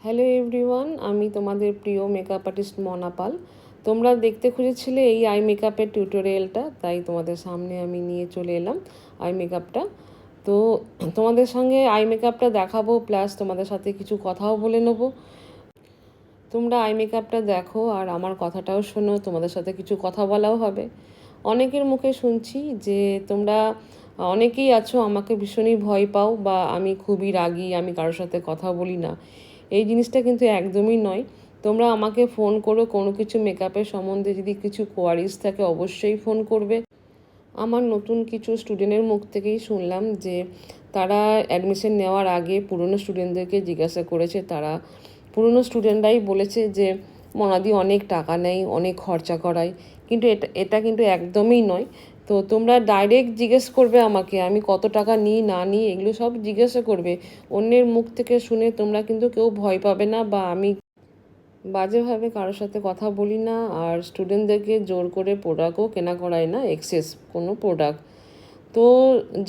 Hello everyone, আমি তোমাদের প্রিয় মেকআপ আর্টিস্ট মনা পাল। তোমরা দেখতে খুঁজেছিলে এই আই মেকআপের টিউটোরিয়ালটা, তাই তোমাদের সামনে আমি নিয়ে চলে এলাম আই মেকআপটা। তো তোমাদের সঙ্গে আই মেকআপটা দেখাবো, প্লাস তোমাদের সাথে কিছু কথাও বলে নেবো। তোমরা আই মেকআপটা দেখো আর আমার কথাটাও শোনো, তোমাদের সাথে কিছু কথা বলাও হবে। অনেকের মুখে শুনছি যে তোমরা অনেকেই আছো আমাকে ভীষণই ভয় পাও, বা আমি খুবই রাগী, আমি কারোর সাথে কথা বলি না। এই জিনিসটা কিন্তু একদমই নয়। তোমরা আমাকে ফোন করো, কোনো কিছু মেকআপের সম্বন্ধে যদি কিছু কোয়ারিজ থাকে অবশ্যই ফোন করবে। আমার নতুন কিছু স্টুডেন্টের মুখ থেকেই শুনলাম যে তারা অ্যাডমিশন নেওয়ার আগে পুরনো স্টুডেন্টদেরকে জিজ্ঞাসা করেছে, তারা পুরনো স্টুডেন্টরাই বলেছে যে মনাদি অনেক টাকা নেয়, অনেক খরচা করায়, কিন্তু এটা কিন্তু একদমই নয়। তো তোমরা ডাইরেক্ট জিজ্ঞেস করবে আমাকে আমি কত টাকা নিই না নিই, এগুলো সব জিজ্ঞাসা করবে। অন্যের মুখ থেকে শুনে তোমরা কিন্তু কেউ ভয় পাবে না, বা আমি বাজেভাবে কারোর সাথে কথা বলি না। আর স্টুডেন্টদেরকে জোর করে প্রোডাক্টও কেনা করাই না, এক্সেস কোনো প্রোডাক্ট। তো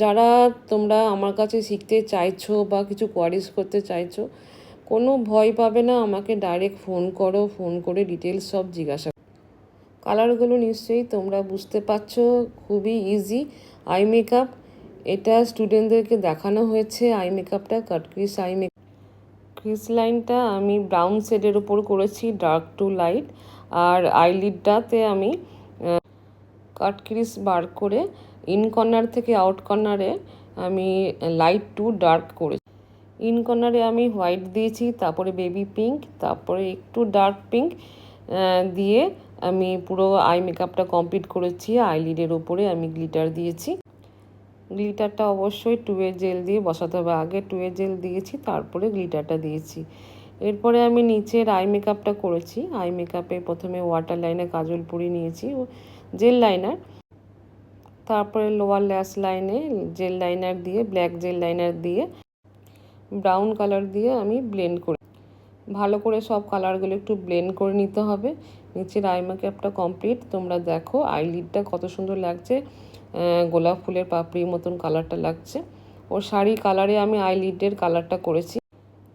যারা তোমরা আমার কাছে শিখতে চাইছো বা কিছু কোয়ারিজ করতে চাইছো, কোনো ভয় পাবে না, আমাকে ডাইরেক্ট ফোন করো, ফোন করে ডিটেলস সব জিজ্ঞাসা। কালারগুলো নিশ্চয়ই তোমরা বুঝতে পারছো, খুবই ইজি আই মেকআপ। এটা স্টুডেন্টদেরকে দেখানো হয়েছে আই মেকআপটা, কাট ক্রিস আই মেকআপ। ক্রিস লাইনটা আমি ব্রাউন শেডের উপর করেছি, ডার্ক টু লাইট। আর আইলিডটাতে আমি কাট ক্রিস বার করে ইন কর্নার থেকে আউট কর্নারে আমি লাইট টু ডার্ক করেছি। ইন কর্নারে আমি হোয়াইট দিয়েছি, তারপরে বেবি পিঙ্ক, তারপরে একটু ডার্ক পিঙ্ক দিয়ে আমি পুরো আই মেকআপটা কমপ্লিট করেছি। আইলিডের উপরে আমি গ্লিটার দিয়েছি। গ্লিটারটা অবশ্যই টুয়ের জেল দিয়ে বসাতে হবে, আগে টুয়ের জেল দিয়েছি তারপরে গ্লিটারটা দিয়েছি। এরপরে আমি নিচের আই মেকআপটা করেছি। আই মেকআপে প্রথমে ওয়াটার লাইনে কাজল পরিয়ে নিয়েছি, জেল লাইনার, তারপরে লোয়ার ল্যাশ লাইনে জেল লাইনার দিয়ে, ব্ল্যাক জেল লাইনার দিয়ে ব্রাউন কালার দিয়ে আমি ব্লেন্ড করি। ভালো করে সব কালারগুলো একটু ব্লেন্ড করে নিতে হবে। নিচের আই মেকআপটা কমপ্লিট। তোমরা দেখো আইলিডটা কত সুন্দর লাগছে, গোলাপ ফুলের পাপড়ির মতন কালারটা লাগছে। ওর শাড়ি কালারে আমি আইলিডের কালারটা করেছি।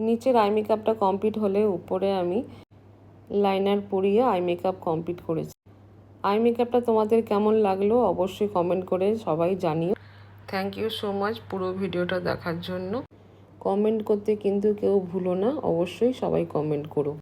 নিচের আই মেকআপটা কমপ্লিট হলে উপরে আমি লাইনার পরিয়ে আই মেকআপ কমপ্লিট করেছি। আই মেকআপটা তোমাদের কেমন লাগলো অবশ্যই কমেন্ট করে সবাই জানিও। থ্যাংক ইউ সো মাচ পুরো ভিডিওটা দেখার জন্য। কমেন্ট করতে কিন্তু কেউ ভুলো না, অবশ্যই সবাই কমেন্ট করো।